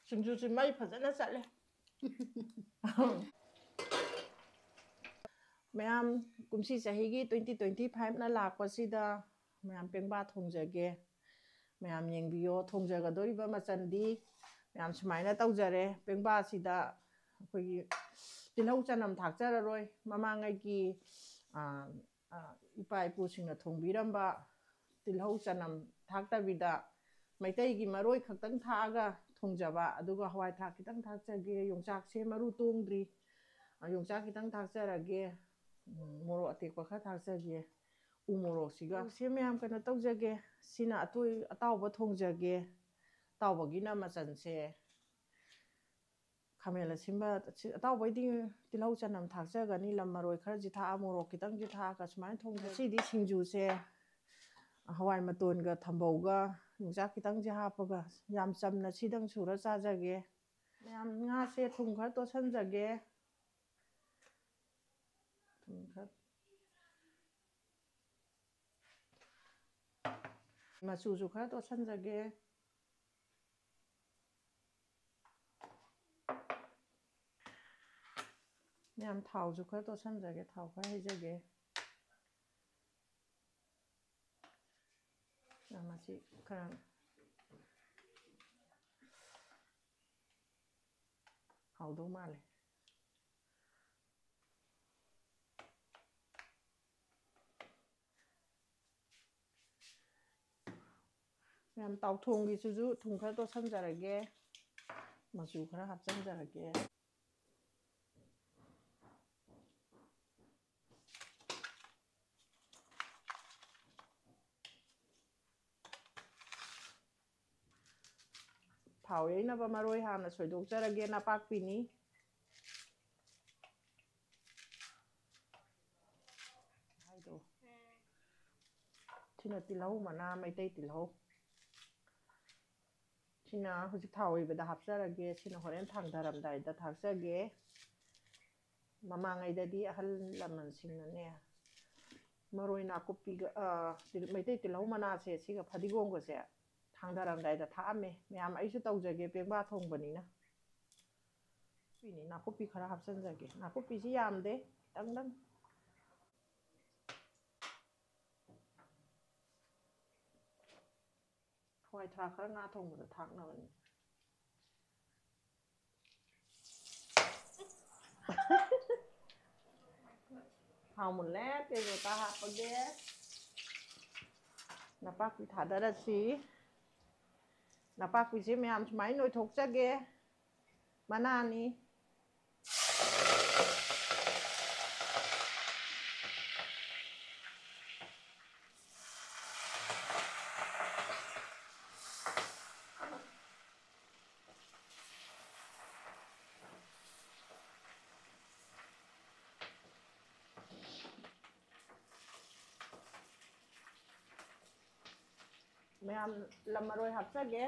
ꯁꯤꯡꯖꯨꯁꯤ ꯃꯩ ꯐꯖꯅ ꯆꯠꯂꯦ ꯃꯌꯥꯝ ꯀꯨꯝꯁꯤ ꯆꯍꯤꯒꯤ 2025ꯅ ꯂꯥꯛꯄꯁꯤꯗ ꯃꯌꯥꯝ ꯄꯦꯡꯕꯥ ꯊꯣꯡꯖꯒꯦ ꯃꯌꯥꯝ ꯌꯦꯡꯕꯤꯌꯣ ꯊꯣꯡꯖꯒꯗꯧꯔꯤꯕ ꯃꯆꯜꯗꯤ ꯃꯌꯥꯝ ꯁꯨꯃꯥꯏꯅ ꯇꯧꯖꯔꯦ ꯄꯦꯡꯕꯥꯁꯤꯗ ꯑꯩꯈꯣꯏꯒꯤ ꯇꯤꯜꯍꯧ ꯆꯅꯝ ꯊꯥꯛꯆꯔꯔꯣꯏ ꯃꯃꯥꯡꯉꯩꯒꯤ ꯏꯄꯥ ꯏꯄꯨꯁꯤꯡꯅ ꯊꯣꯡꯕꯤꯔꯝꯕ ꯇꯤꯜꯍꯧ ꯆꯅꯝ ꯊꯥꯛꯇꯕꯤꯗ ꯃꯩꯇꯩꯒꯤ ꯃꯔꯣꯏ ꯈꯛꯇꯪ ꯊꯥꯛꯑꯒ ꯊꯣꯡꯖꯕ ꯑꯗꯨꯒ ꯍꯋꯥꯏ ꯊꯔꯥꯛ ꯈꯤꯇꯪ ꯊꯥꯛꯆꯒꯦ ꯌꯣꯡꯆꯥꯛꯁꯦ ꯃꯔꯨ ꯇꯣꯡꯗ꯭ꯔꯤ ꯌꯣꯡꯆꯥꯛ ꯈꯤꯇꯪ ꯊꯥꯛꯆꯔꯒꯦ ꯃꯣꯔꯣꯛ ꯑꯇꯦꯛꯄ ꯈꯔ ꯊꯥꯛꯆꯒꯦ ꯎ ꯃꯣꯔꯣꯛꯁꯤꯒ ꯁꯤ ꯃꯌꯥꯝ ꯀꯩꯅꯣ ꯇꯧꯖꯒꯦ ꯁꯤꯅ ꯑꯇꯥꯎꯕ ꯊꯣꯡꯖꯒꯦ ꯑꯇꯥꯎꯕꯒꯤꯅ ꯃꯆꯜꯁꯦ ꯈꯥꯃꯦꯟ ꯑꯁꯤꯟꯕ ꯑꯇꯥꯎꯕꯩꯗꯤ ꯇꯤꯜꯍꯧ ꯆꯅꯝ ꯊꯥꯛꯆꯒꯅꯤ ꯂꯝ ꯃꯔꯣꯏ ꯈꯔꯁꯤ ꯊꯥꯛꯑ ꯃꯣꯔꯣꯛ ꯈꯤꯇꯪꯁꯤ ꯊꯥꯛꯑꯒ ꯁꯨꯃꯥꯏꯅ ꯊꯣꯡꯖꯒꯦ ꯁꯤꯗꯤ ꯁꯤꯡꯖꯨꯁꯦ ꯍꯋꯥꯏ ꯃꯇꯣꯟꯒ ꯊꯝꯕꯧꯒ ꯌꯣꯡꯆꯥꯛ ꯈꯤꯇꯪꯁꯦ ꯍꯥꯞꯄꯒ ꯌꯥꯝ ꯆꯝꯅ ꯁꯤꯗꯪ ꯁꯨꯔ ꯆꯥꯖꯒꯦ ꯃꯌꯥꯝ ꯉꯥꯁꯦ ꯊꯨꯝ ꯈꯔ ꯇꯣꯠꯁꯟꯖꯒꯦ ꯊꯨꯝ ꯈꯔ ꯃꯆꯨꯁꯨ ꯈꯔ ꯇꯣꯠꯁꯟꯖꯒꯦ ꯃꯌꯥꯝ ꯊꯥꯎꯁꯨ ꯈꯔ ꯇꯣꯠꯁꯟꯖꯒꯦ ꯊꯥꯎ ꯈꯔ ꯍꯩꯖꯒꯦ ꯃꯁꯤ ꯈꯔ ꯍꯥꯎꯗꯧ ꯃꯥꯜꯂꯦ ꯃꯌꯥꯝ ꯇꯥꯎꯊꯣꯡꯒꯤꯁꯤꯁꯨ ꯊꯨꯝ ꯈꯔ ꯇꯣꯠꯁꯟꯖꯔꯒꯦ ꯃꯆꯨ ꯈꯔ ꯍꯥꯞꯆꯤꯟꯖꯔꯒꯦ ꯊꯥꯎ ꯌꯩꯅꯕ ꯃꯔꯣꯏ ꯍꯥꯟꯅ ꯁꯣꯏꯗꯣꯛꯆꯔꯒꯦ ꯅꯄꯥꯛꯄꯤꯅꯤ ꯁꯤꯅ ꯇꯤꯜꯍꯧ ꯃꯅꯥ ꯃꯩꯇꯩ ꯇꯤꯜꯍꯧ ꯁꯤꯅ ꯍꯧꯖꯤꯛ ꯊꯥꯎ ꯍꯩꯕꯗ ꯍꯥꯞꯆꯔꯒꯦ ꯁꯤꯅ ꯍꯣꯔꯦꯟ ꯊꯥꯡꯊꯔꯝꯗꯥꯏꯗ ꯊꯥꯛꯆꯒꯦ ꯃꯃꯥꯡꯉꯩꯗꯗꯤ ꯑꯍꯜ ꯂꯃꯟꯁꯤꯡꯅꯅꯦ ꯃꯔꯣꯏ ꯅꯥꯀꯨꯞꯄꯤꯒ ꯃꯩꯇꯩ ꯇꯤꯜꯍꯧ ꯃꯅꯥꯁꯦ ꯁꯤꯒ ꯐꯗꯤꯒꯣꯝꯒꯁꯦ ꯊꯥꯡꯊꯔꯝꯗꯥꯏꯗ ꯊꯥꯛꯑꯝꯃꯦ ꯃꯌꯥꯝ ꯑꯩꯁꯨ ꯇꯧꯖꯒꯦ ꯄꯦꯡꯕꯥ ꯊꯣꯡꯕꯅꯤꯅ ꯅꯥꯀꯨꯞꯄꯤ ꯈꯔ ꯍꯥꯞꯆꯤꯟꯖꯒꯦ ꯅꯥꯀꯨꯞꯄꯤꯁꯤ ꯌꯥꯝꯗꯦ ꯈꯤꯇꯪꯗꯪ ꯍꯋꯥꯏ ꯊꯔꯥꯛ ꯈꯔ ꯉꯥ ꯊꯣꯡꯕꯗ ꯊꯥꯛꯅꯕꯅꯤ ꯊꯥꯎ ꯃꯨꯜꯂꯦ ꯇꯦꯖꯄꯇꯥ ꯍꯥꯞꯄꯒꯦ ꯅꯄꯥꯛꯄꯤ ꯊꯥꯗꯔꯁꯤ ꯅꯄꯥꯛꯄꯤꯁꯦ ꯃꯌꯥꯝ ꯁꯨꯃꯥꯏꯅ ꯅꯣꯏꯊꯣꯛꯆꯒꯦ ꯃꯅꯥꯅꯤ ꯃꯌꯥꯝ ꯂꯝ ꯃꯔꯣꯏ ꯍꯥꯞꯆꯒꯦ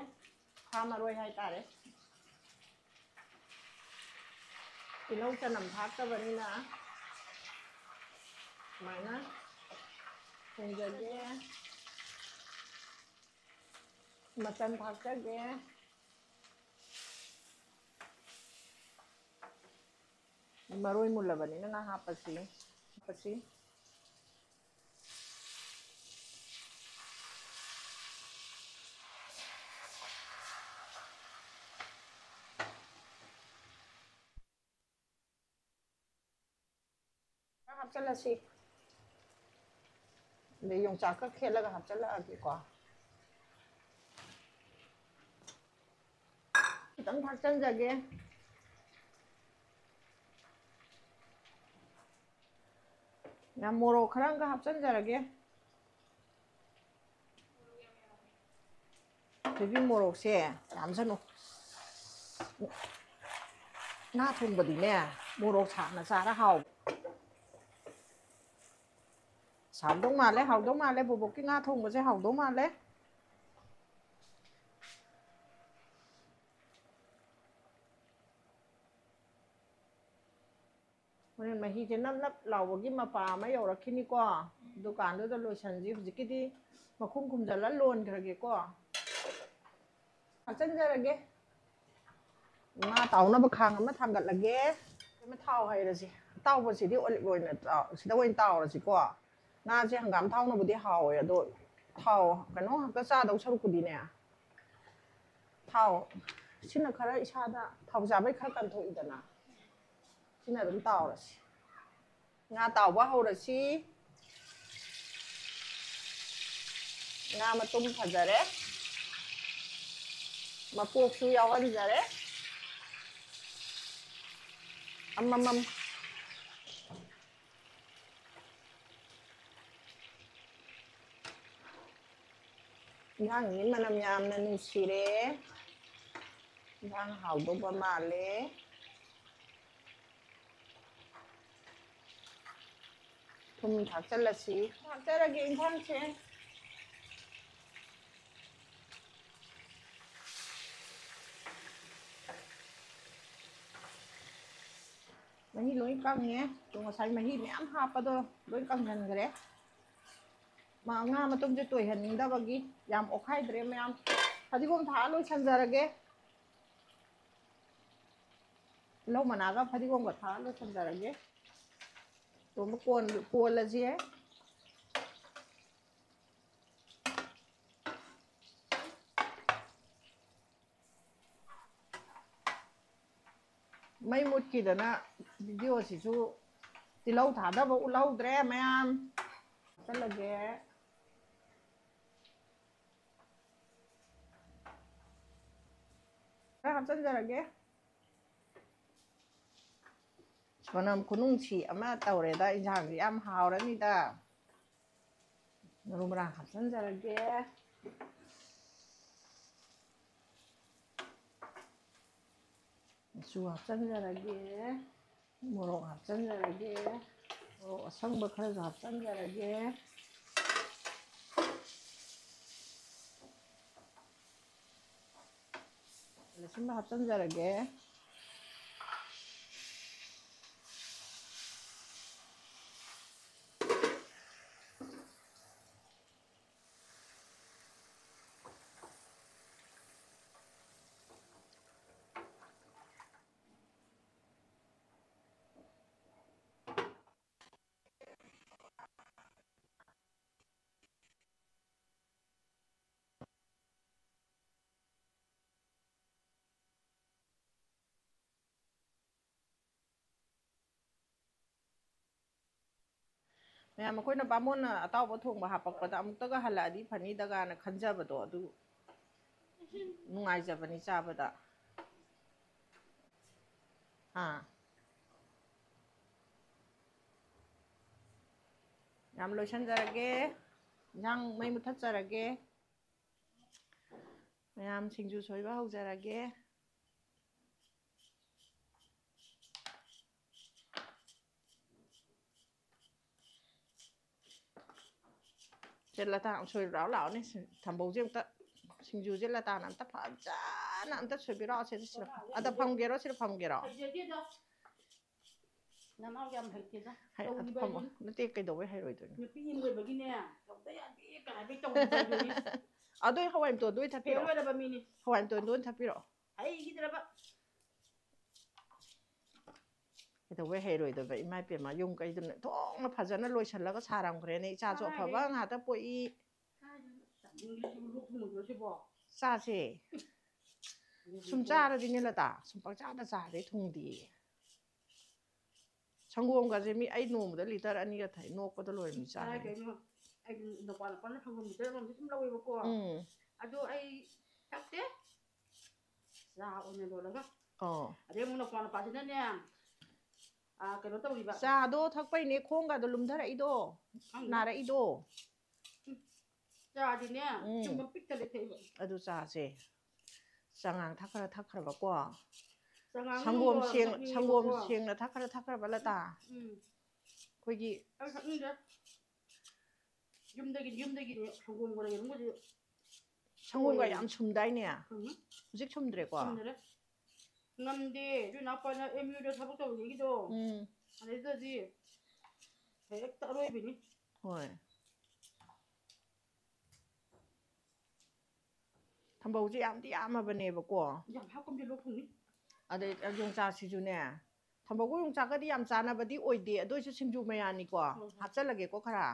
ꯁꯥ ꯃꯔꯣꯏ ꯍꯥꯏꯇꯥꯔꯦ ꯇꯤꯜꯍꯧ ꯆꯅꯝ ꯊꯥꯛꯇꯕꯅꯤꯅ ꯁꯨꯃꯥꯏꯅ ꯊꯣꯡꯖꯒꯦ ꯃꯆꯜ ꯊꯥꯛꯆꯒꯦ ꯃꯔꯣꯏ ꯃꯨꯜꯂꯕꯅꯤꯅ ꯉꯥ ꯍꯥꯞꯄꯁꯤ ꯍꯥꯞꯆꯤꯜꯂꯁꯤ ꯑꯗꯩ ꯌꯣꯡꯆꯥꯛꯀ ꯈꯦꯠꯂꯒ ꯍꯥꯞꯆꯤꯜꯂꯛꯑꯒꯦꯀꯣ ꯈꯤꯇꯪ ꯊꯥꯛꯆꯤꯟꯖꯒꯦ ꯃꯣꯔꯣꯛ ꯈꯔ ꯑꯃꯒ ꯍꯥꯞꯆꯤꯟꯖꯔꯒꯦ ꯊꯣꯏꯕꯤ ꯃꯣꯔꯣꯛꯁꯦ ꯌꯥꯝꯁꯅꯨ ꯉꯥ ꯊꯣꯡꯕꯗꯤꯅꯦ ꯃꯣꯔꯣꯛ ꯁꯥꯅ ꯆꯥꯔ ꯍꯥꯎꯕ ꯍꯥꯎꯗꯧ ꯃꯥꯜꯂꯦ ꯕꯣꯕꯣꯛꯀꯤ ꯉꯥ ꯊꯣꯡꯕꯁꯦ ꯍꯥꯎꯗꯧ ꯃꯥꯜꯂꯦ ꯍꯣꯔꯦꯟ ꯃꯍꯤꯁꯦ ꯅꯞ ꯅꯞ ꯂꯥꯎꯕꯒꯤ ꯃꯄꯥ ꯑꯃ ꯌꯧꯔꯛꯈꯤꯅꯤꯀꯣ ꯗꯨꯀꯥꯟꯗꯨꯗ ꯂꯣꯏꯁꯟꯁꯤ ꯍꯧꯖꯤꯛꯀꯤꯗꯤ ꯃꯈꯨꯝ ꯈꯨꯝꯖꯤꯜꯂ ꯂꯣꯟꯈ꯭ꯔꯒꯦꯀꯣ ꯍꯥꯞꯆꯤꯟꯖꯔꯒꯦ ꯉꯥ ꯇꯥꯎꯅꯕ ꯈꯥꯡ ꯑꯃ ꯊꯥꯡꯒꯠꯂꯒꯦ ꯑꯃ ꯊꯥꯎ ꯍꯩꯔꯁꯤ ꯑꯇꯥꯎꯕꯁꯤꯗꯤ ꯑꯣꯂꯤꯚ ꯑꯣꯏꯅ ꯁꯤꯗ ꯑꯣꯏꯅ ꯇꯥꯎꯔꯁꯤꯀꯣ ꯉꯥꯁꯦ ꯍꯪꯒꯥꯝ ꯊꯥꯎꯅꯕꯨꯗꯤ ꯍꯥꯎꯋꯦ ꯑꯗꯣ ꯊꯥꯎ ꯀꯩꯅꯣ ꯉꯥꯛꯇ ꯆꯥꯗꯧ ꯁꯔꯨꯛꯄꯨꯗꯤꯅꯦ ꯊꯥꯎ ꯁꯤꯅ ꯈꯔ ꯏꯁꯥꯗ ꯊꯥꯎ ꯆꯥꯕꯩ ꯈꯔ ꯀꯟꯊꯣꯛꯏꯗꯅ ꯁꯤꯅ ꯑꯗꯨꯝ ꯇꯥꯎꯔꯁꯤ ꯉꯥ ꯇꯥꯎꯕ ꯍꯧꯔꯁꯤ ꯉꯥ ꯃꯇꯨꯝ ꯐꯖꯔꯦ ꯃꯀꯣꯛꯁꯨ ꯌꯥꯎꯍꯟꯖꯔꯦ ꯑꯃꯃꯝ ꯏꯟꯁꯥꯡꯁꯤ ꯃꯅꯝ ꯌꯥꯝꯅ ꯅꯨꯡꯁꯤꯔꯦ ꯏꯟꯁꯥꯡ ꯍꯥꯎꯗꯧꯕ ꯃꯥꯜꯂꯦ ꯊꯨꯝ ꯊꯥꯛꯆꯜꯂꯁꯤ ꯊꯥꯛꯆꯔꯒꯦ ꯏꯟꯁꯥꯡꯁꯦ ꯃꯍꯤ ꯂꯣꯏ ꯀꯪꯉꯦ ꯑꯗꯣ ꯉꯁꯥꯏ ꯃꯍꯤ ꯃꯌꯥꯝ ꯍꯥꯞꯄꯗꯣ ꯂꯣꯏ ꯀꯪꯍꯟꯈ꯭ꯔꯦ ꯉꯥ ꯃꯇꯨꯝꯁꯦ ꯇꯣꯏꯍꯟꯅꯤꯡꯗꯕꯒꯤ ꯌꯥꯝ ꯑꯣꯠꯈꯥꯏꯗ꯭ꯔꯦ ꯃꯌꯥꯝ ꯐꯗꯤꯒꯣꯝ ꯊꯥꯛꯑ ꯂꯣꯏꯁꯟꯖꯔꯒꯦ ꯇꯤꯜꯍꯧ ꯃꯅꯥꯒ ꯐꯗꯤꯒꯣꯝꯒ ꯊꯥꯛꯑ ꯂꯣꯏꯁꯟꯖꯔꯒꯦ ꯇꯣꯝꯕ ꯀꯣꯜꯂꯁꯤ ꯃꯩ ꯃꯨꯠꯈꯤꯗꯅ ꯚꯤꯗꯤꯑꯣꯁꯤꯁꯨ ꯇꯤꯜꯍꯧ ꯊꯥꯗꯕ ꯎꯠꯍꯧꯗ꯭ꯔꯦ ꯃꯌꯥꯝ ꯍꯥꯞꯆꯜꯂꯒꯦ ꯈꯔ ꯍꯥꯞꯆꯟꯖꯔꯒꯦ ꯃꯅꯝ ꯈꯨꯅꯨꯡꯁꯤ ꯑꯃ ꯇꯧꯔꯦꯗ ꯏꯟꯁꯥꯡꯁꯤ ꯌꯥꯝ ꯍꯥꯎꯔꯅꯤꯗ ꯃꯔꯨ ꯃꯔꯥꯡ ꯍꯥꯞꯆꯟꯖꯔꯒꯦ ꯃꯆꯨ ꯍꯥꯞꯆꯟꯖꯔꯒꯦ ꯃꯣꯔꯣꯛ ꯍꯥꯞꯆꯟꯖꯔꯒꯦ ꯃꯣꯔꯣꯛ ꯑꯁꯪꯕ ꯈꯔꯁꯨ ꯍꯥꯞꯆꯟꯖꯔꯒꯦ ꯑꯁꯤꯟꯕ ꯍꯥꯞꯆꯟꯖꯔꯒꯦ ꯃꯌꯥꯝ ꯑꯩꯈꯣꯏꯅ ꯕꯥꯃꯣꯟꯅ ꯑꯇꯥꯎꯕ ꯊꯣꯡꯕ ꯍꯥꯄꯛꯄꯗ ꯑꯃꯨꯛꯇꯒ ꯍꯜꯂꯛꯑꯗꯤ ꯐꯅꯤꯗꯒꯥꯅ ꯈꯟꯖꯕꯗꯣ ꯑꯗꯨ ꯅꯨꯡꯉꯥꯏꯖꯕꯅꯤ ꯆꯥꯕꯗ ꯌꯥꯝ ꯂꯣꯏꯁꯟꯖꯔꯒꯦ ꯏꯟꯁꯥꯡ ꯃꯩ ꯃꯨꯊꯠꯆꯔꯒꯦ ꯃꯌꯥꯝ ꯁꯤꯡꯖꯨ ꯁꯣꯏꯕ ꯍꯧꯖꯔꯒꯦ ꯁꯦ ꯂꯇꯥ ꯁꯣꯏꯔꯨꯔꯥꯎ ꯂꯥꯛꯑꯣꯅꯦ ꯊꯝꯕꯧꯁꯦ ꯑꯝꯇ ꯁꯤꯡꯖꯨꯁꯦ ꯂꯇꯥꯅ ꯑꯝꯇ ꯐꯖꯅ ꯑꯝꯇ ꯁꯣꯏꯕꯤꯔꯛꯑꯣ ꯁꯤꯗ ꯑꯗ ꯐꯝꯒꯦꯔꯣ ꯁꯤꯗ ꯐꯝꯒꯦꯔꯣ ꯅꯅꯥꯎ ꯌꯥꯝ ꯍꯩꯇꯦꯗ ꯅꯠꯇꯦ ꯀꯩꯗꯧꯕꯩ ꯍꯩꯔꯣꯏꯗꯣꯏꯅꯣ ꯅꯨꯄꯤ ꯑꯃ ꯑꯣꯏꯕꯒꯤꯅꯦ ꯇꯧꯗ ꯌꯥꯗꯦ ꯀꯥꯏꯕꯩ ꯇꯧꯔꯤꯕ ꯍꯥꯏꯗꯨꯅꯤ ꯑꯗꯨꯏ ꯍꯋꯥꯏ ꯃꯇꯣꯟꯗꯣ ꯑꯣꯏꯅ ꯊꯛꯄꯤꯔꯛꯑꯣ ꯂꯣꯏꯔꯕ ꯃꯤꯅꯤ ꯍꯋꯥꯏ ꯃꯇꯣꯟꯗꯣ ꯑꯣꯏꯅ ꯊꯛꯄꯤꯔꯛꯑꯣ ꯍꯩꯈꯤꯗ꯭ꯔꯕ ꯀꯩꯗꯧꯕꯩ ꯍꯩꯔꯣꯏꯗꯕ ꯏꯃꯥ ꯏꯄꯦꯝꯃ ꯌꯨꯝ ꯀꯩꯗꯨꯅ ꯊꯣꯡꯅ ꯐꯖꯅ ꯂꯣꯏꯁꯤꯜꯂꯒ ꯁꯥꯔꯝꯈ꯭ꯔꯦꯅꯦ ꯏꯆꯥꯁꯨ ꯑꯐꯕ ꯉꯥꯛꯇ ꯄꯣꯛꯏ ꯆꯥꯁꯦ ꯁꯨꯝ ꯆꯥꯔꯗꯤꯅꯦ ꯂꯇꯥ ꯁꯨꯝ ꯄꯪꯆꯥꯗ ꯆꯥꯔꯗꯤ ꯊꯨꯡꯗꯦꯌꯦ ꯁꯪꯒꯣꯝꯒꯁꯦ ꯃꯤ ꯑꯩ ꯅꯣꯡꯃꯗ ꯂꯤꯇꯔ 2ꯒ ꯊꯛꯏ ꯅꯣꯛꯄꯗ ꯂꯣꯏꯔꯃꯤ ꯆꯥꯔꯦ ꯀꯩꯅꯣ ꯑꯩ ꯅꯨꯄꯥꯅ ꯁꯪꯒꯣꯝ ꯂꯤꯇꯔ ꯑꯃꯃꯝꯗꯤ ꯁꯨꯝ ꯂꯧꯋꯦꯕꯀꯣ ꯑꯗꯣ ꯑꯩ ꯊꯛꯇꯦ ꯆꯥ ꯑꯣꯏꯅ ꯂꯣꯜꯂꯒ ꯑꯗꯩ ꯑꯃꯨꯛ ꯅꯨꯄꯥꯁꯤꯅꯅꯦ ꯀꯩꯅꯣ ꯇꯧꯔꯤꯕ ꯆꯥꯗꯣ ꯊꯛꯄꯩꯅꯦ ꯈꯣꯡꯒꯗꯣ ꯂꯨꯝꯊꯔꯛꯏꯗꯣ ꯅꯥꯔꯛꯏꯗꯣ ꯆꯥꯗꯤꯅꯦ ꯆꯨꯝꯕ ꯄꯤꯛ ꯊꯜꯂꯦ ꯊꯛꯏꯕ ꯑꯗꯨ ꯆꯥꯁꯦ ꯆꯉꯥꯡ ꯊꯛꯈ꯭ꯔꯕꯀꯣ ꯆꯉꯥꯡ ꯁꯪꯒꯣꯝ ꯅꯨꯡꯗꯣ ꯊꯛꯅꯤꯡꯉꯦꯕꯀꯣ ꯁꯦꯡꯅ ꯊꯛꯈ꯭ꯔꯕ ꯂꯇꯥ ꯑꯩꯈꯣꯏꯒꯤ ꯑꯩ ꯊꯛꯅꯤꯡꯗ꯭ꯔꯦ ꯌꯨꯝꯗꯒꯤꯅꯦ ꯁꯪꯒꯣꯝꯒ ꯌꯦꯔꯨꯝꯒꯁꯦ ꯁꯪꯒꯣꯝꯒ ꯌꯥꯝ ꯁꯨꯝꯗꯥꯏꯅꯦ ꯍꯧꯖꯤꯛ ꯁꯨꯝꯗ꯭ꯔꯦꯀꯣ ꯁꯨꯝꯗ꯭ꯔꯦ ꯉꯝꯗꯦ ꯑꯗꯨ ꯏꯅꯥꯎꯄꯥꯅ MUꯗ ꯊꯕꯛ ꯇꯧꯔꯤꯉꯩꯒꯤꯗꯣ ꯑꯗꯩꯗꯗꯤ ꯍꯦꯛꯇ ꯑꯔꯣꯏꯕꯤꯅꯤ ꯍꯣꯏ ꯊꯝꯕꯧꯁꯦ ꯌꯥꯝꯗꯤ ꯌꯥꯝꯃꯕꯅꯦꯕꯀꯣ ꯌꯥꯝ ꯍꯥꯞꯀꯨꯝꯁꯦ ꯂꯣꯛ ꯊꯨꯡꯅꯤ ꯑꯗꯩ ꯌꯣꯡꯆꯥꯛꯁꯤꯁꯨꯅꯦ ꯊꯝꯕꯧꯒ ꯌꯣꯡꯆꯥꯛꯀꯗꯤ ꯌꯥꯝ ꯆꯥꯟꯅꯕꯗꯤ ꯑꯣꯏꯗꯦ ꯑꯗꯨ ꯑꯣꯏꯁꯨ ꯁꯤꯡꯖꯨ ꯃꯌꯥꯅꯤꯀꯣ ꯍꯥꯞꯆꯜꯂꯒꯦꯀꯣ ꯈꯔ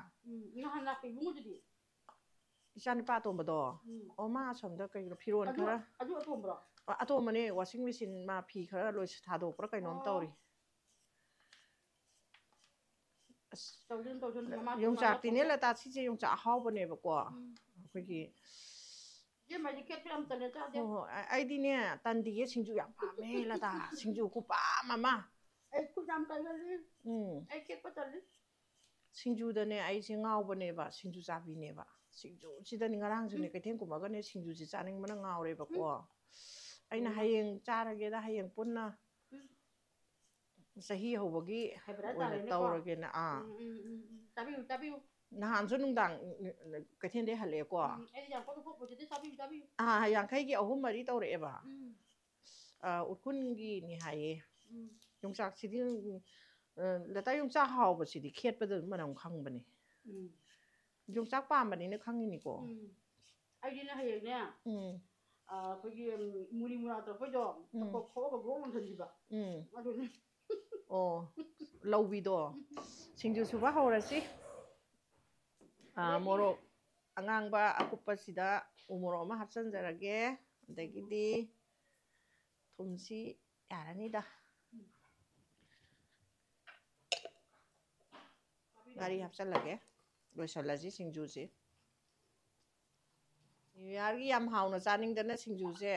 ꯅꯍꯥꯟ ꯂꯥꯛꯄ ꯏꯕꯨꯡꯉꯣꯗꯨꯗꯤ ꯏꯆꯥꯅꯨꯄꯥ ꯑꯇꯣꯝꯕꯗꯣ ꯑꯣ ꯃꯥ ꯑꯁꯣꯝꯗ ꯀꯩꯅꯣ ꯐꯤꯔꯣꯜ ꯈꯔ ꯑꯗꯨ ꯑꯇꯣꯝꯕ꯭ꯔꯣ ꯑꯇꯣꯝꯕꯅꯦ ꯋꯥꯁꯤꯡ ꯃꯦꯆꯤꯟ ꯃꯥ ꯐꯤ ꯈꯔ ꯊꯥꯗꯣꯛꯄ꯭ꯔꯥ ꯀꯩꯅꯣꯝ ꯇꯧꯔꯤ ꯌꯣꯡꯆꯥꯛꯇꯤꯅꯦ ꯂꯇꯥ ꯁꯤꯁꯦ ꯌꯣꯡꯆꯥꯛ ꯑꯍꯥꯎꯕꯅꯦꯕꯀꯣ ꯑꯩꯈꯣꯏꯒꯤ ꯍꯣꯏ ꯑꯩꯗꯤꯅꯦ ꯇꯟꯗꯤꯒꯦ ꯁꯤꯡꯖꯨ ꯌꯥꯝ ꯄꯥꯝꯃꯦ ꯂꯇꯥ ꯁꯤꯡꯖꯨ ꯈꯨꯄꯥꯝ ꯑꯃ ꯁꯤꯡꯖꯨꯗꯅꯦ ꯑꯩꯁꯦ ꯉꯥꯎꯕꯅꯦꯕ ꯁꯤꯡꯖꯨ ꯆꯥꯕꯤꯅꯦꯕ ꯁꯤꯡꯖꯨꯁꯤꯗꯅꯤ ꯉꯔꯥꯡꯁꯨꯅꯦ ꯀꯩꯊꯦꯜ ꯀꯨꯝꯃꯒꯅꯦ ꯁꯤꯡꯖꯨꯁꯤ ꯆꯥꯅꯤꯡꯕꯅ ꯉꯥꯎꯔꯦꯕꯀꯣ ꯑꯩꯅ ꯍꯌꯦꯡ ꯆꯥꯔꯒꯦꯗ ꯍꯌꯦꯡ ꯄꯨꯟꯅ ꯆꯍꯤ ꯍꯧꯕꯒꯤ ꯑꯣꯏꯅ ꯇꯧꯔꯒꯦꯅ ꯇꯥꯕꯤꯌꯨ ꯅꯍꯥꯟꯁꯨ ꯅꯨꯡꯗꯥꯡ ꯀꯩꯊꯦꯜꯗꯩ ꯍꯜꯂꯛꯑꯦꯀꯣ ꯌꯥꯡꯈꯩꯒꯤ 3-4 ꯇꯧꯔꯛꯑꯦꯕ ꯎꯈ꯭ꯔꯨꯜꯒꯤꯅꯤ ꯍꯥꯏꯌꯦ ꯌꯣꯡꯆꯥꯛꯁꯤꯗꯤ ꯂꯇꯥ ꯌꯣꯡꯆꯥꯛ ꯍꯥꯎꯕꯁꯤꯗꯤ ꯈꯦꯠꯄꯗ ꯑꯗꯨꯝ ꯃꯅꯝ ꯈꯪꯕꯅꯦ ꯌꯣꯡꯆꯥꯛ ꯄꯥꯝꯕꯅꯤꯅ ꯈꯪꯉꯤꯅꯤꯀꯣ ꯑꯩꯗꯤꯅ ꯍꯌꯦꯡꯅꯦ ꯑꯩꯈꯣꯏꯒꯤ ꯃꯨꯔꯤ ꯃꯨꯔꯥ ꯇꯧꯔꯛꯄꯩꯗꯣ ꯈꯣꯛꯑꯒ ꯒ꯭ꯔꯣꯛ ꯂꯪꯁꯤꯟꯈꯤꯕ ꯑꯗꯨꯅꯤ ꯑꯣ ꯂꯧꯕꯤꯗꯣ ꯁꯤꯡꯖꯨ ꯁꯨꯕ ꯍꯧꯔꯁꯤ ꯃꯣꯔꯣꯛ ꯑꯉꯥꯡꯕ ꯑꯀꯨꯞꯄꯁꯤꯗ ꯎ ꯃꯣꯔꯣꯛ ꯑꯃ ꯍꯥꯞꯆꯤꯟꯖꯔꯒꯦ ꯑꯗꯒꯤꯗꯤ ꯊꯨꯝꯁꯤ ꯌꯥꯔꯅꯤꯗ ꯉꯥꯔꯤ ꯍꯥꯞꯆꯜꯂꯒꯦ ꯂꯣꯏꯁꯤꯜꯂꯁꯤ ꯁꯤꯡꯖꯨꯁꯤ ꯅ꯭ꯌꯨ ꯏꯌꯥꯔꯒꯤ ꯌꯥꯝ ꯍꯥꯎꯅ ꯆꯥꯅꯤꯡꯗꯅ ꯁꯤꯡꯖꯨꯁꯦ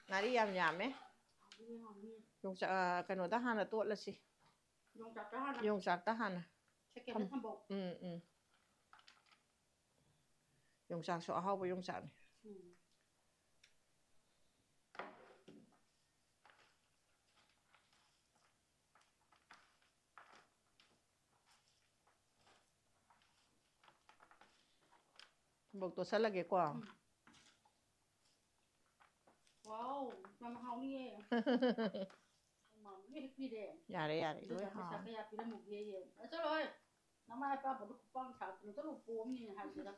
ꯉꯥꯔꯤ ꯌꯥꯝ ꯌꯥꯝꯃꯦ ꯀꯩꯅꯣꯗ ꯍꯥꯟꯅ ꯇꯣꯠꯂꯁꯤ ꯌꯣꯡꯆꯥꯛꯇ ꯍꯥꯟꯅ ꯌꯣꯡꯆꯥꯛꯁꯨ ꯑꯍꯥꯎꯕ ꯌꯣꯡꯆꯥꯛꯅꯤ ꯊꯨꯝꯕꯣꯛ ꯇꯣꯠꯁꯜꯂꯒꯦꯀꯣ ꯋꯥꯎ ꯌꯥꯝ ꯍꯥꯎꯅꯤꯌꯦ ꯌꯥꯔꯦ ꯂꯣꯏ ꯍꯥꯎ ꯀꯌꯥ ꯄꯤꯔꯝꯃꯨꯒꯦ ꯆꯠꯂꯣꯍꯦ ꯅꯃꯥꯏ ꯑꯄꯥꯕꯗꯣ ꯈꯨꯄꯥꯡ ꯊꯥꯛꯇꯅ ꯆꯠꯂꯨ ꯄꯣꯝꯅꯤ ꯍꯥꯏꯕꯗ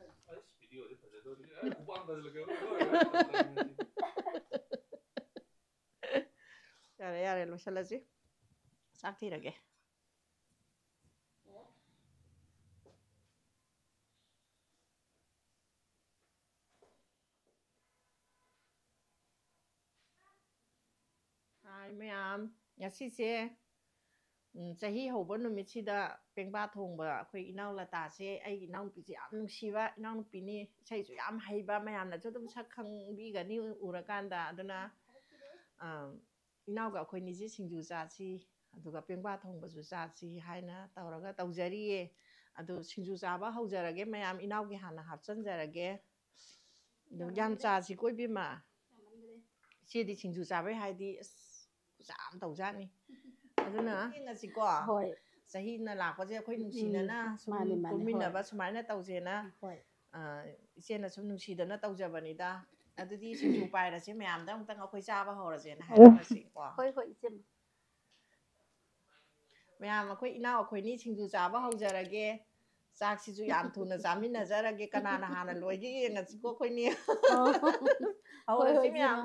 ꯚꯤꯗꯤꯑꯣꯗꯤ ꯐꯖꯗꯧꯔꯤ ꯈꯨꯄꯥꯡ ꯌꯥꯔꯦ ꯂꯣꯏꯁꯤꯜꯂꯁꯤ ꯆꯥꯛ ꯊꯤꯔꯒꯦ ꯍꯥꯏ ꯃꯌꯥꯝ ꯉꯁꯤꯁꯦ ꯆꯍꯤ ꯍꯧꯕ ꯅꯨꯃꯤꯠꯁꯤꯗ ꯄꯦꯡꯕꯥ ꯊꯣꯡꯕ ꯑꯩꯈꯣꯏ ꯏꯅꯥꯎ ꯂꯇꯥꯁꯦ ꯑꯩꯒꯤ ꯏꯅꯥꯎꯅꯨꯄꯤꯁꯦ ꯌꯥꯝ ꯅꯨꯡꯁꯤꯕ ꯏꯅꯥꯎꯅꯨꯄꯤꯅꯤ ꯏꯁꯩꯁꯨ ꯌꯥꯝ ꯍꯩꯕ ꯃꯌꯥꯝꯅꯁꯨ ꯑꯗꯨꯝ ꯁꯛ ꯈꯪꯕꯤꯒꯅꯤ ꯎꯔꯀꯥꯟꯗ ꯑꯗꯨꯅ ꯏꯅꯥꯎꯒ ꯑꯩꯈꯣꯏꯅꯤꯁꯦ ꯁꯤꯡꯖꯨ ꯆꯥꯁꯤ ꯑꯗꯨꯒ ꯄꯦꯡꯕꯥ ꯊꯣꯡꯕꯁꯨ ꯆꯥꯁꯤ ꯍꯥꯏꯅ ꯇꯧꯔꯒ ꯇꯧꯖꯔꯤꯌꯦ ꯑꯗꯨ ꯁꯤꯡꯖꯨ ꯆꯥꯕ ꯍꯧꯖꯔꯒꯦ ꯃꯌꯥꯝ ꯏꯅꯥꯎꯒꯤ ꯍꯥꯟꯅ ꯍꯥꯞꯆꯟꯖꯔꯒꯦ ꯑꯗꯨ ꯌꯥꯝ ꯆꯥꯁꯤ ꯀꯣ ꯏꯕꯦꯝꯃ ꯏꯆꯦꯗꯤ ꯁꯤꯡꯖꯨ ꯆꯥꯕꯩ ꯍꯥꯏꯗꯤ ꯑꯁ ꯈꯨꯆꯥ ꯑꯃ ꯇꯧꯖꯥꯠꯅꯤ ꯑꯗꯨꯅ ꯌꯦꯡꯉꯁꯤꯀꯣ ꯆꯍꯤꯅ ꯂꯥꯛꯄꯁꯦ ꯑꯩꯈꯣꯏ ꯅꯨꯡꯁꯤꯅꯅ ꯁꯨꯝ ꯄꯨꯟꯃꯤꯟꯅꯕ ꯁꯨꯃꯥꯏꯅ ꯇꯧꯁꯦꯅ ꯏꯆꯦꯅ ꯁꯨꯝ ꯅꯨꯡꯁꯤꯗꯅ ꯇꯧꯖꯕꯅꯤꯗ ꯑꯗꯨꯗꯤ ꯁꯤꯡꯖꯨ ꯄꯥꯏꯔꯁꯦ ꯃꯌꯥꯝꯗ ꯑꯃꯨꯛꯇꯪ ꯑꯩꯈꯣꯏ ꯆꯥꯕ ꯍꯧꯔꯁꯦꯅ ꯍꯥꯏꯔꯝꯃꯁꯤꯀꯣ ꯍꯣꯏ ꯏꯆꯦ ꯃꯌꯥꯝ ꯑꯩꯈꯣꯏ ꯏꯅꯥꯎ ꯑꯩꯈꯣꯏꯅꯤ ꯁꯤꯡꯖꯨ ꯆꯥꯕ ꯍꯧꯖꯔꯒꯦ ꯆꯥꯛꯁꯤꯁꯨ ꯌꯥꯝ ꯊꯨꯅ ꯆꯥꯃꯤꯟꯅꯖꯔꯒꯦ ꯀꯅꯥꯅ ꯍꯥꯟꯅ ꯂꯣꯏꯒꯦ ꯌꯦꯡꯉꯁꯤꯀꯣ ꯑꯩꯈꯣꯏꯅꯤ ꯍꯧꯔꯁꯤ ꯃꯌꯥꯝ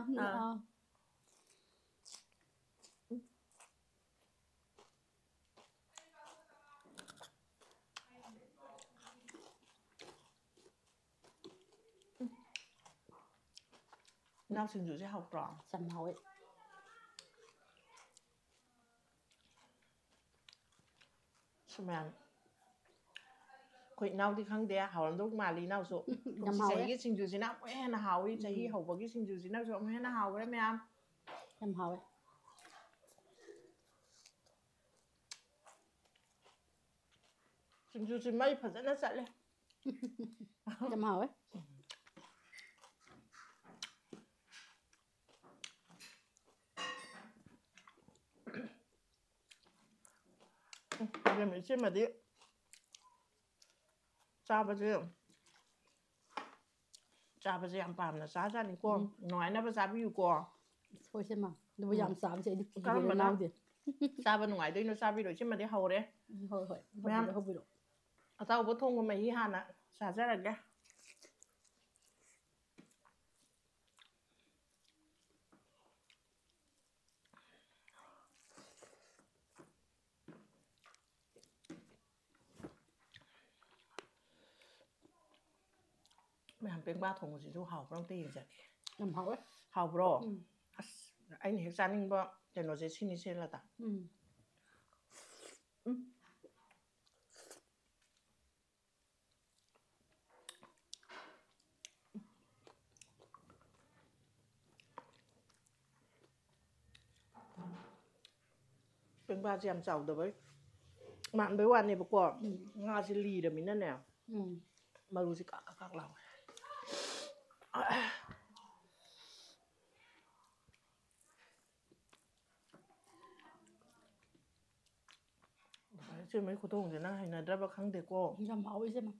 ꯏꯅꯥꯎ ꯁꯤꯡꯖꯨꯁꯦ ꯍꯥꯎꯇ꯭ꯔꯣ ꯌꯥꯝ ꯍꯥꯎꯋꯦ ꯁꯨꯃꯌꯥꯝ ꯑꯩꯈꯣꯏ ꯏꯅꯥꯎꯗꯤ ꯈꯪꯗꯦ ꯍꯥꯎꯔꯝꯗꯧ ꯃꯥꯜꯂꯤ ꯏꯅꯥꯎꯁꯨ ꯌꯥꯝ ꯀꯨꯝꯁꯤ ꯍꯥꯎꯋꯦ ꯆꯍꯤꯒꯤ ꯁꯤꯡꯖꯨꯁꯤꯅ ꯑꯃꯨꯛ ꯍꯦꯟꯅ ꯍꯥꯎꯋꯤ ꯆꯍꯤ ꯍꯧꯕꯒꯤ ꯁꯤꯡꯖꯨꯁꯤꯅꯁꯨ ꯑꯃꯨꯛ ꯍꯦꯟꯅ ꯍꯥꯎꯈ꯭ꯔꯦ ꯃꯌꯥꯝ ꯌꯥꯝ ꯍꯥꯎꯋꯦ ꯁꯤꯡꯖꯨꯁꯤ ꯃꯩ ꯐꯖꯅ ꯆꯠꯂꯦ ꯌꯥꯝ ꯍꯥꯎꯋꯦ ꯏꯆꯦꯃꯗꯤ ꯆꯥꯕꯁꯦ ꯌꯥꯝ ꯄꯥꯝꯅ ꯆꯥꯖꯥꯠꯅꯤꯀꯣ ꯅꯨꯡꯉꯥꯏꯅꯕ ꯆꯥꯕꯤꯌꯨꯀꯣ ꯍꯣꯏꯁꯦꯃ ꯑꯗꯨꯕꯨ ꯌꯥꯝ ꯆꯥꯕꯁꯦ ꯑꯩꯗꯤ ꯀꯤꯔꯦ ꯀꯔꯝꯕꯅ ꯉꯥꯎꯗꯦ ꯆꯥꯕ ꯅꯨꯡꯉꯥꯏꯗꯣꯏꯅꯣ ꯆꯥꯕꯤꯔꯣ ꯏꯆꯦꯃꯗꯤ ꯍꯧꯔꯦ ꯍꯣꯏ ꯃꯌꯥꯝ ꯍꯧꯕꯤꯔꯣ ꯑꯇꯥꯎꯕ ꯊꯣꯡꯕ ꯃꯍꯤ ꯍꯥꯟꯅ ꯆꯥꯖꯔꯒꯦ ꯃꯌꯥꯝ ꯄꯦꯡꯕꯥ ꯊꯣꯡꯕꯁꯤꯁꯨ ꯍꯥꯎꯕ꯭ꯔꯥ ꯑꯝꯇ ꯌꯦꯡꯖꯒꯦ. ꯌꯥꯝ ꯍꯥꯎꯋꯦ. ꯍꯥꯎꯕ꯭ꯔꯣ? ꯑꯁ ꯑꯩꯅ ꯍꯦꯛ ꯆꯥꯅꯤꯡꯕ ꯀꯩꯅꯣꯁꯦ ꯁꯤꯅꯤ ꯁꯦꯂꯗ. ꯄꯦꯡꯕꯥꯁꯦ ꯌꯥꯝ ꯆꯥꯎꯗꯕꯩ ꯃꯥꯟꯕꯩ ꯋꯥꯅꯦꯕꯀꯣ. ꯉꯥꯁꯦ ꯂꯤꯔꯃꯤꯅꯅꯦ. ꯃꯔꯨꯁꯦ ꯀꯥꯛ ꯀꯥꯛ ꯂꯥꯎꯋꯦ. ꯏꯆꯦꯝꯃꯩ ꯈꯨꯊꯣꯡꯁꯦ ꯅꯪ ꯍꯩꯅꯗ꯭ꯔꯕ ꯈꯪꯗꯦꯀꯣ. ꯌꯥꯝ ꯍꯥꯎꯋꯦ ꯏꯆꯦꯝꯃ.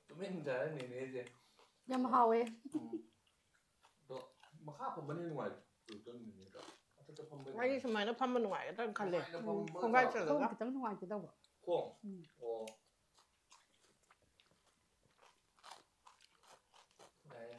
ꯇꯨꯃꯤꯟ ꯆꯥꯔ ꯅꯦꯅꯦꯁꯦ. ꯌꯥꯝ ꯍꯥꯎꯋꯦ. ꯑꯗꯣ ꯃꯈꯥ ꯐꯝꯕꯅ ꯅꯨꯡꯉꯥꯏꯇ꯭ꯔꯣ ꯅꯦꯅꯦꯒ? ꯃꯊꯛꯇ ꯐꯝꯕꯅ ꯑꯩꯗꯤ ꯁꯨꯃꯥꯏꯅ ꯐꯝꯕ ꯅꯨꯡꯉꯥꯏꯒꯗ꯭ꯔꯥ ꯈꯜꯂꯦ. ꯈꯣꯡ ꯈꯣꯡꯒꯥꯏ ꯆꯜꯂꯒ. ꯈꯤꯇꯪ ꯅꯨꯡꯉꯥꯏꯇꯦ ꯇꯧꯕ. ꯈꯣꯡ? ꯑꯣ. ꯌꯥꯏ.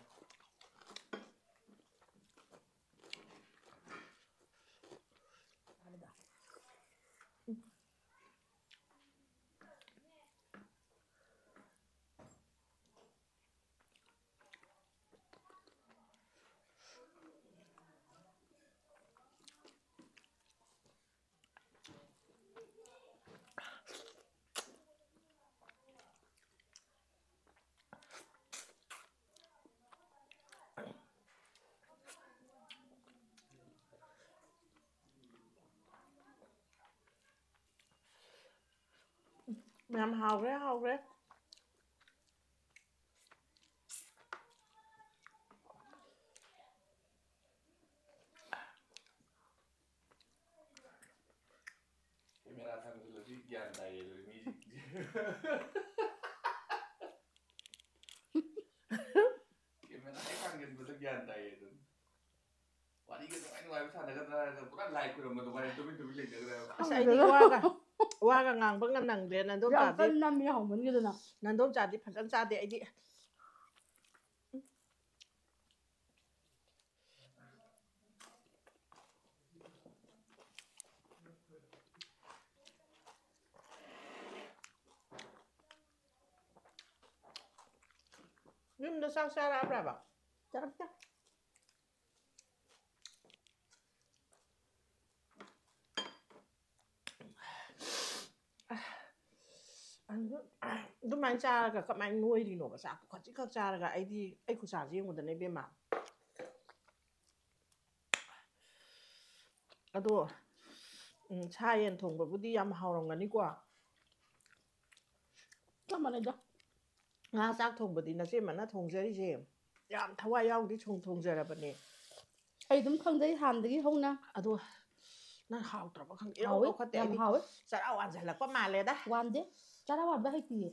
ꯌꯥꯝ ꯍꯥꯎꯈ꯭ꯔꯦ ꯍꯥꯎꯈ꯭ꯔꯦ. ꯀꯦꯃꯦꯔꯥ ꯊꯥꯡꯖꯤꯜꯂꯗꯤ ꯒ꯭ꯌꯥꯟ ꯇꯥꯏꯌꯦ ꯑꯗꯨꯗꯤ ꯃꯤꯁꯤꯡꯁꯦ. ꯀꯦꯃꯦꯔꯥ ꯍꯦꯛ ꯊꯥꯡꯖꯤꯟꯕꯗ ꯒ꯭ꯌꯥꯟ ꯇꯥꯏꯌꯦ ꯑꯗꯨꯝ. ꯋꯥꯔꯤꯒ ꯅꯨꯡꯉꯥꯏ ꯁꯥꯟꯅꯒꯗ꯭ꯔꯥ ꯍꯥꯏꯔꯒ ꯄꯨꯔꯥ ꯂꯥꯏ ꯈꯨꯔꯨꯝꯕ ꯑꯗꯨꯃꯥꯏꯅ ꯇꯨꯃꯤꯟ ꯇꯨꯃꯤꯟ ꯂꯩꯅꯈ꯭ꯔꯦꯕ. ꯑꯁ ꯑꯩꯗꯤ ꯋꯥꯒ ꯉꯥꯡꯕꯒ ꯅꯪꯗ꯭ꯔꯦ. ꯌꯥꯝ ꯀꯟꯅ ꯅꯝꯃꯤ ꯍꯥꯎꯃꯟꯈꯤꯗꯅ. ꯅꯟꯗꯣꯝꯆꯥꯗꯤ ꯐꯖꯅ ꯆꯥꯗꯦ. ꯑꯩꯗꯤ ꯌꯨꯝꯗ ꯆꯥꯛ ꯆꯥꯔꯛꯑꯕ꯭ꯔꯥꯕ? ꯆꯥꯔꯛꯇꯦ. ꯑꯗꯨꯃꯥꯏꯅ ꯆꯥꯔꯒ ꯀꯃꯥꯏꯅ ꯅꯣꯏꯔꯤꯅꯣꯕ? ꯆꯥꯛꯇꯣ ꯈꯖꯤꯛꯈꯛ ꯆꯥꯔꯒ. ꯑꯩ ꯈꯨꯠꯁꯥꯁꯦ ꯌꯦꯡꯉꯨꯗꯅ ꯏꯕꯦꯝꯃ. ꯑꯗꯣ ꯁꯥ ꯌꯦꯟ ꯊꯣꯡꯕꯕꯨꯗꯤ ꯌꯥꯝ ꯍꯥꯎꯔꯝꯒꯅꯤꯀꯣ. ꯆꯞ ꯃꯥꯟꯅꯩꯗ. ꯉꯥ ꯆꯥꯛ ꯊꯣꯡꯕꯗꯤ ꯅꯆꯦꯝꯃꯅ ꯊꯣꯡꯖꯔꯤꯁꯦ ꯌꯥꯝ ꯊꯋꯥꯏ ꯌꯥꯎꯗꯤ ꯊꯣꯡꯖꯔꯕꯅꯦ. ꯑꯩ ꯑꯗꯨꯝ ꯈꯪꯖꯩ ꯍꯥꯟꯅꯗꯒꯤ ꯍꯧꯅ. ꯑꯗꯣ ꯅꯪ ꯍꯥꯎꯇ꯭ꯔꯕ ꯈꯪꯗꯦ. ꯏꯔꯧ ꯍꯥꯎꯋꯤ ꯂꯧꯈꯠꯇꯦ. ꯌꯥꯝ ꯑꯩꯗꯤ ꯍꯥꯎꯋꯤ. ꯆꯔꯥ ꯋꯥꯟꯁꯤꯜꯂꯛꯄ ꯃꯥꯜꯂꯦꯗ. ꯋꯥꯟꯗꯦ. ꯆꯔꯥ ꯋꯥꯟꯕ ꯍꯩꯇꯤꯌꯦ.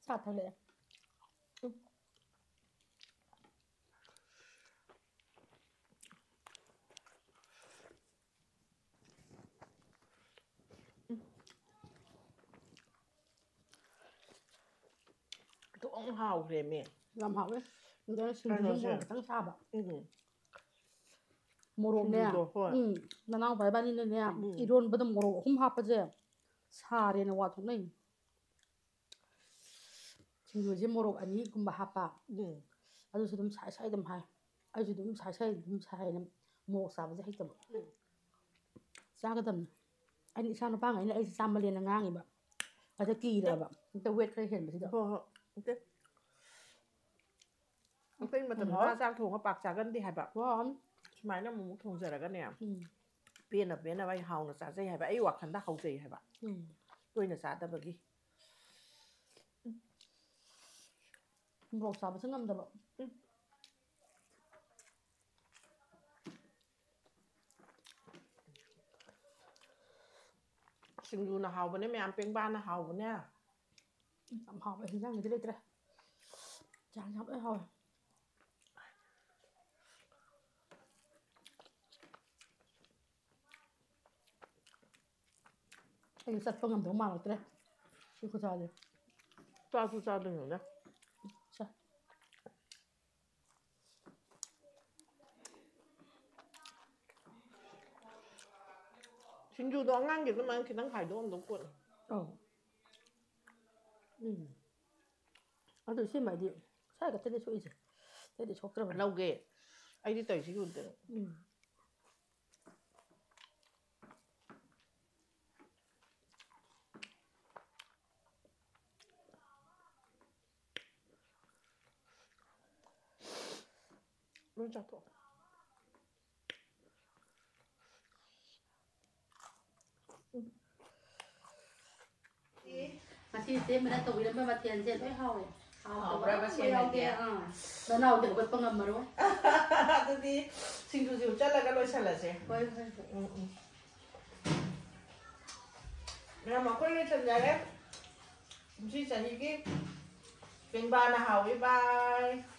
ꯆꯥ ꯊꯛꯂꯛꯑꯦ. ꯊꯣꯡ ꯍꯥꯎꯈ꯭ꯔꯦꯃꯤ. ꯌꯥꯝ ꯍꯥꯎꯋꯦ. ꯑꯗꯨꯅ ꯁꯤꯡꯖꯨꯁꯨ ꯃꯣꯔꯣꯛ ꯈꯤꯇꯪ ꯁꯥꯕ. ꯃꯣꯔꯣꯛꯅꯦ. ꯁꯤꯡꯖꯨꯗꯣ ꯍꯣꯏ. ꯅꯅꯥꯎꯄꯥ ꯏꯕꯥꯅꯤꯅꯅꯦ ꯏꯔꯣꯟꯕꯗ ꯃꯣꯔꯣꯛ 3 ꯍꯥꯞꯄꯁꯦ ꯁꯥꯔꯦꯅ ꯋꯥꯊꯣꯛꯅꯩ. ꯁꯤꯡꯖꯨꯁꯦ ꯃꯣꯔꯣꯛ 2ꯒꯨꯝꯕ ꯍꯥꯞꯄ. ꯑꯗꯨꯁꯨ ꯑꯗꯨꯝ ꯁꯥꯏ ꯑꯗꯨꯝ ꯍꯥꯏ. ꯑꯩꯁꯨ ꯑꯗꯨꯝ ꯁꯥꯏ ꯑꯗꯨꯝ ꯁꯥꯏꯅ ꯃꯣꯔꯣꯛ ꯆꯥꯕꯁꯦ ꯍꯩꯇꯕ. ꯆꯥꯒꯗꯕꯅꯤ. ꯑꯩꯅ ꯏꯆꯥ ꯅꯨꯄꯥꯉꯩꯅ ꯑꯩꯁꯦ ꯆꯥꯃꯜꯂꯦꯅ ꯉꯥꯡꯉꯤꯕ. ꯑꯗ ꯀꯤꯔꯕ. ꯍꯦꯛꯇ ꯋꯦꯠ ꯈꯔ ꯍꯦꯟꯕꯁꯤꯗ. ꯍꯣꯏ. ꯑꯩꯈꯣꯏ ꯃꯇꯝꯗ ꯉꯥ ꯆꯥꯛ ꯊꯣꯡꯉ ꯄꯥꯛ ꯆꯥꯒꯟꯗꯦ ꯍꯥꯏꯕ. ꯁꯨꯃꯥꯏꯅ ꯑꯃꯨꯛ ꯊꯣꯡꯖꯔꯒꯅꯦ. ꯄꯦꯟꯅ ꯑꯩ ꯍꯥꯎꯅ ꯆꯥꯖꯩ ꯍꯥꯏꯕ. ꯑꯩ ꯋꯥꯈꯜꯗ ꯍꯥꯎꯖꯩ ꯍꯥꯏꯕ. ꯇꯣꯏꯅ ꯆꯥꯗꯕꯒꯤ. ꯃꯣꯔꯣꯛ ꯆꯥꯕꯁꯨ ꯉꯝꯗꯕ. ꯁꯤꯡꯖꯨꯅ ꯍꯥꯎꯕꯅꯦ ꯃꯌꯥꯝ. ꯄꯦꯡꯕꯥꯅ ꯍꯥꯎꯕꯅꯦ. ꯌꯥꯝ ꯍꯥꯎꯋꯦ. ꯍꯤꯟꯖꯥꯡꯒꯤꯗꯤ ꯂꯩꯇ꯭ꯔꯦ. ꯆꯥꯛ ꯂꯣꯏ ꯍꯥꯎꯋꯦ. ꯑꯩ ꯆꯠꯄ ꯉꯝꯗꯧ ꯃꯥꯜꯂꯛꯇ꯭ꯔꯦ. ꯁꯤ ꯈꯨꯆꯥꯁꯦ. ꯆꯥꯁꯨ ꯆꯥꯗꯣꯏꯅꯤꯗ. 신주도 안간게만 그냥 갈도 안 놓고. 아들 심 말이 사이가 되게 좋이지. 되게 좋더라고. 라우게 아이디 떠 지금들. lunchato. Mà khi thế mình đã tụi nó mới mà tiền tiền với hầu. Berapa sih nanti? Nó nào được bật pengam mà đúng. Tadi singsu cala kalau salah sih. Nah, makanya sebenarnya mesti jadi ki ping bana hawi bye.